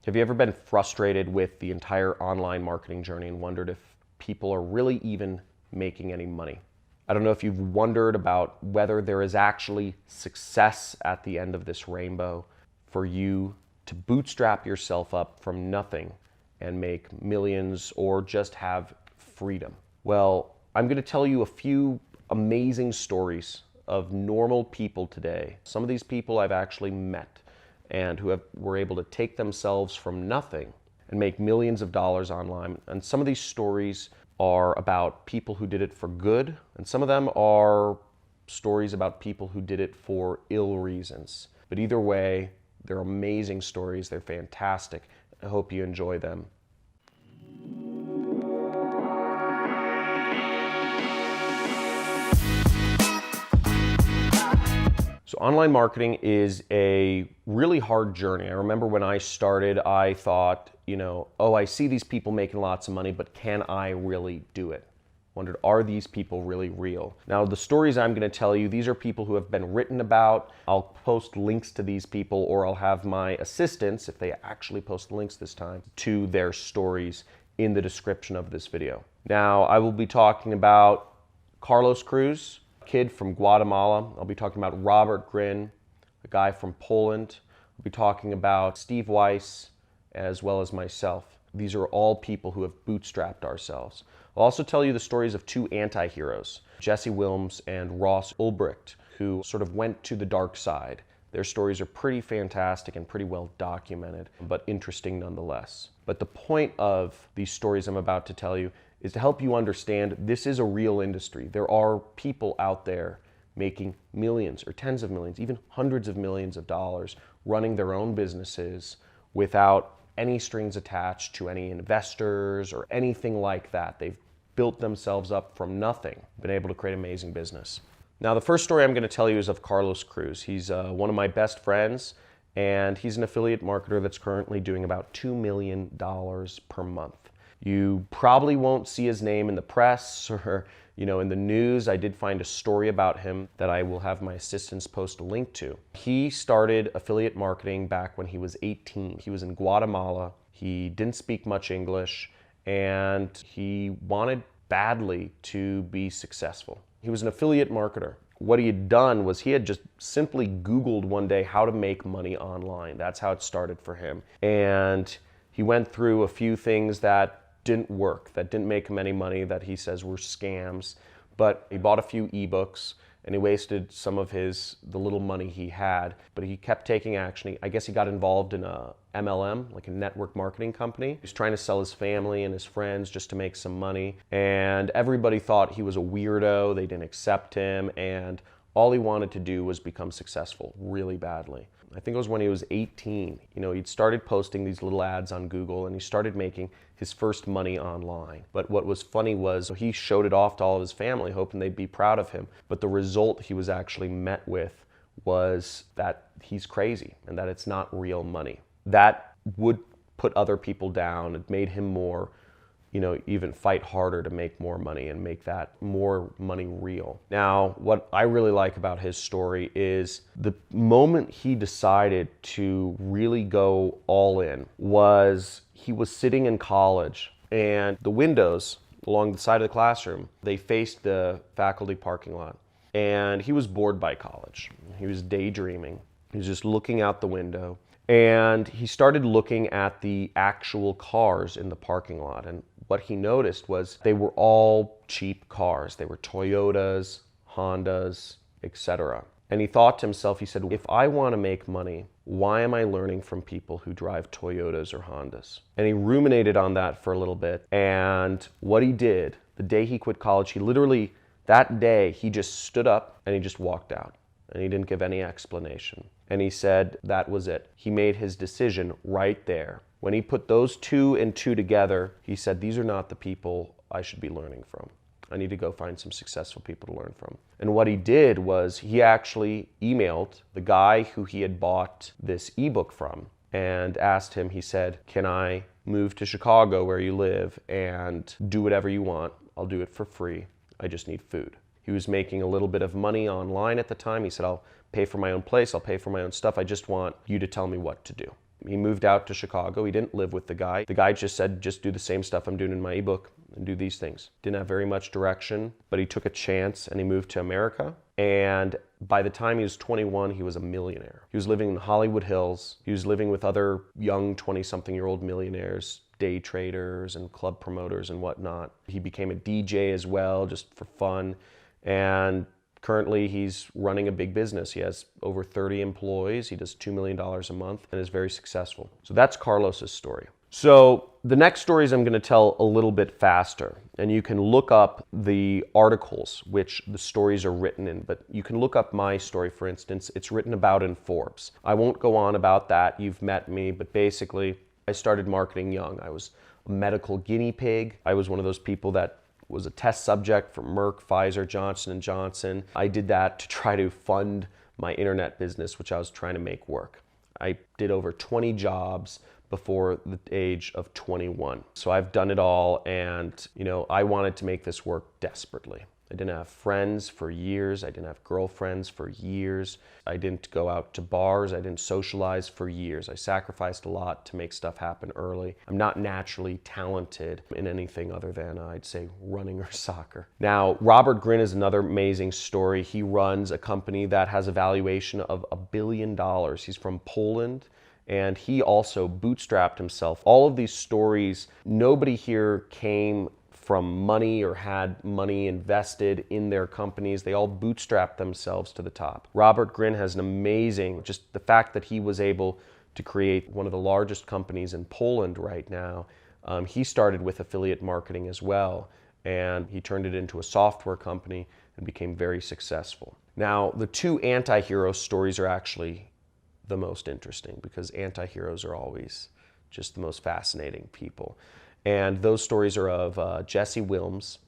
Have you ever been frustrated with the entire online marketing journey and wondered if people are really even making any money? I don't know if you've wondered about whether there is actually success at the end of this rainbow for you to bootstrap yourself up from nothing and make millions or just have freedom. Well, I'm going to tell you a few amazing stories of normal people today. Some of these people I've actually met and were able to take themselves from nothing and make millions of dollars online. And some of these stories are about people who did it for good, and some of them are stories about people who did it for ill reasons. But either way, they're amazing stories. They're fantastic. I hope you enjoy them. So online marketing is a really hard journey. I remember when I started, I thought, oh, I see these people making lots of money, but can I really do it? Wondered, are these people really real? Now, the stories I'm going to tell you, these are people who have been written about. I'll post links to these people, or I'll have my assistants, if they actually post links this time, to their stories in the description of this video. Now, I will be talking about Carlos Cruz, kid from Guatemala. I'll be talking about Robert Greene, a guy from Poland. I'll be talking about Steve Weiss, as well as myself. These are all people who have bootstrapped ourselves. I'll also tell you the stories of two anti-heroes, Jesse Wilms and Ross Ulbricht, who sort of went to the dark side. Their stories are pretty fantastic and pretty well documented, but interesting nonetheless. But the point of these stories I'm about to tell you is to help you understand this is a real industry. There are people out there making millions or tens of millions, even hundreds of millions of dollars running their own businesses without any strings attached to any investors or anything like that. They've built themselves up from nothing, been able to create amazing business. Now, the first story I'm going to tell you is of Carlos Cruz. He's one of my best friends, and he's an affiliate marketer that's currently doing about $2 million per month. You probably won't see his name in the press or in the news. I did find a story about him that I will have my assistants post a link to. He started affiliate marketing back when he was 18. He was in Guatemala. He didn't speak much English, and he wanted badly to be successful. He was an affiliate marketer. What he had done was he had just simply Googled one day how to make money online. That's how it started for him. And he went through a few things that didn't work, that didn't make him any money, that he says were scams. But he bought a few ebooks and he wasted some of the little money he had, but he kept taking action. I guess he got involved in a MLM, like a network marketing company. He was trying to sell his family and his friends just to make some money. And everybody thought he was a weirdo. They didn't accept him. And all he wanted to do was become successful really badly. I think it was when he was 18. He'd started posting these little ads on Google and he started making his first money online. But what was funny was he showed it off to all of his family, hoping they'd be proud of him. But the result he was actually met with was that he's crazy and that it's not real money. That would put other people down. It made him more even fight harder to make more money and make that more money real. Now, what I really like about his story is the moment he decided to really go all in was he was sitting in college and the windows along the side of the classroom, they faced the faculty parking lot. And he was bored by college. He was daydreaming. He was just looking out the window. And he started looking at the actual cars in the parking lot. And what he noticed was they were all cheap cars. They were Toyotas, Hondas, etc. And he thought to himself, he said, if I want to make money, why am I learning from people who drive Toyotas or Hondas? And he ruminated on that for a little bit. And what he did, the day he quit college, he literally, that day, he just stood up and he just walked out. And he didn't give any explanation. And he said that was it. He made his decision right there. When he put those two and two together, he said, these are not the people I should be learning from. I need to go find some successful people to learn from. And what he did was he actually emailed the guy who he had bought this ebook from and asked him, he said, can I move to Chicago where you live and do whatever you want? I'll do it for free. I just need food. He was making a little bit of money online at the time. He said, I'll pay for my own place, I'll pay for my own stuff. I just want you to tell me what to do. He moved out to Chicago. He didn't live with the guy. The guy just said, just do the same stuff I'm doing in my ebook and do these things. Didn't have very much direction, but he took a chance and he moved to America. And by the time he was 21, he was a millionaire. He was living in the Hollywood Hills. He was living with other young 20-something-year-old millionaires, day traders and club promoters and whatnot. He became a DJ as well, just for fun. And currently he's running a big business. He has over 30 employees. He does $2 million a month and is very successful. So that's Carlos's story. So the next stories I'm going to tell a little bit faster, and you can look up the articles which the stories are written in, but you can look up my story, for instance. It's written about in Forbes. I won't go on about that. You've met me, but basically I started marketing young. I was a medical guinea pig. I was one of those people that was a test subject for Merck, Pfizer, Johnson & Johnson. I did that to try to fund my internet business, which I was trying to make work. I did over 20 jobs before the age of 21. So I've done it all, and I wanted to make this work desperately. I didn't have friends for years. I didn't have girlfriends for years. I didn't go out to bars. I didn't socialize for years. I sacrificed a lot to make stuff happen early. I'm not naturally talented in anything other than, I'd say, running or soccer. Now, Robert Greene is another amazing story. He runs a company that has a valuation of $1 billion. He's from Poland, and he also bootstrapped himself. All of these stories, nobody here came from money or had money invested in their companies. They all bootstrapped themselves to the top. Robert Greene has an amazing, just the fact that he was able to create one of the largest companies in Poland right now. He started with affiliate marketing as well, and he turned it into a software company and became very successful. Now, the two anti-hero stories are actually the most interesting, because anti-heroes are always just the most fascinating people. And those stories are of Jesse Wilms,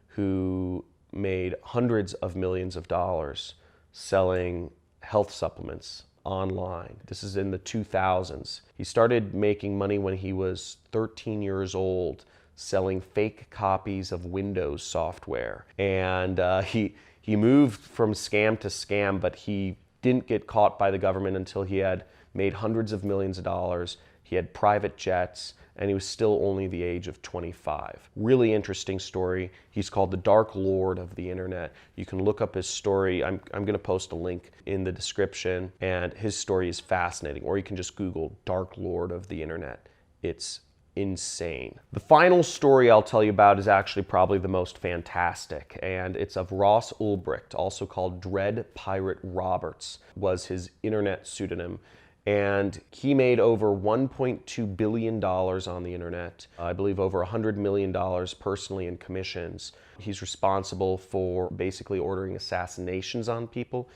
who made hundreds of millions of dollars selling health supplements online. This is in the 2000s. He started making money when he was 13 years old, selling fake copies of Windows software. And he moved from scam to scam, but he didn't get caught by the government until he had made hundreds of millions of dollars. He had private jets, and he was still only the age of 25. Really interesting story. He's called the Dark Lord of the internet. You can look up his story. I'm going to post a link in the description, and his story is fascinating. Or you can just Google Dark Lord of the internet. It's insane. The final story I'll tell you about is actually probably the most fantastic, and it's of Ross Ulbricht, also called Dread Pirate Roberts, was his internet pseudonym. And he made over $1.2 billion on the internet. I believe over $100 million personally in commissions. He's responsible for basically ordering assassinations on people.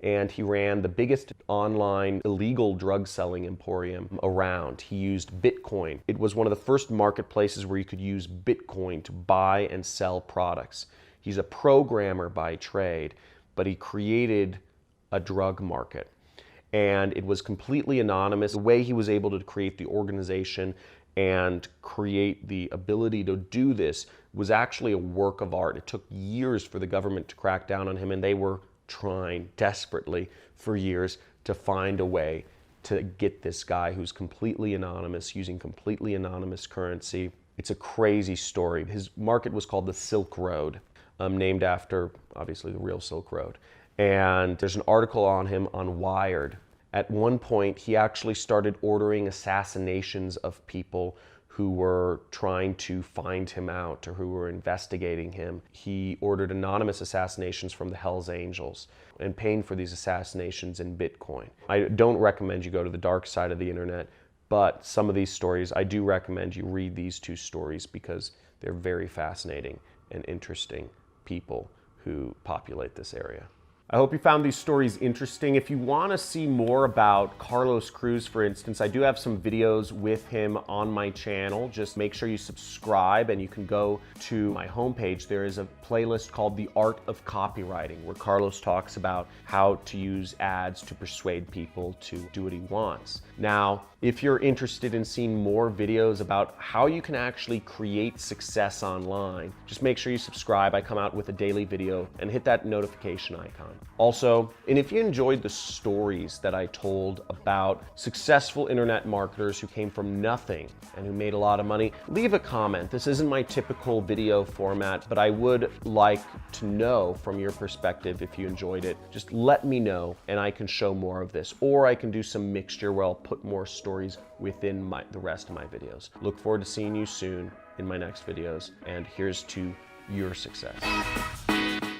And he ran the biggest online illegal drug selling emporium around. He used Bitcoin. It was one of the first marketplaces where you could use Bitcoin to buy and sell products. He's a programmer by trade, but he created a drug market. And it was completely anonymous. The way he was able to create the organization and create the ability to do this was actually a work of art. It took years for the government to crack down on him, and they were trying desperately for years to find a way to get this guy who's completely anonymous, using completely anonymous currency. It's a crazy story. His market was called the Silk Road, named after, obviously, the real Silk Road. And there's an article on him on Wired. At one point, he actually started ordering assassinations of people who were trying to find him out or who were investigating him. He ordered anonymous assassinations from the Hells Angels and paying for these assassinations in Bitcoin. I don't recommend you go to the dark side of the internet, but some of these stories, I do recommend you read these two stories because they're very fascinating and interesting people who populate this area. I hope you found these stories interesting. If you want to see more about Carlos Cruz, for instance, I do have some videos with him on my channel. Just make sure you subscribe, and you can go to my homepage. There is a playlist called The Art of Copywriting, where Carlos talks about how to use ads to persuade people to do what he wants. Now, If you're interested in seeing more videos about how you can actually create success online, just make sure you subscribe. I come out with a daily video, and hit that notification icon. Also, and if you enjoyed the stories that I told about successful internet marketers who came from nothing and who made a lot of money, leave a comment. This isn't my typical video format, but I would like to know from your perspective if you enjoyed it. Just let me know and I can show more of this, or I can do some mixture where I'll put more stories within the rest of my videos. Look forward to seeing you soon in my next videos, and here's to your success.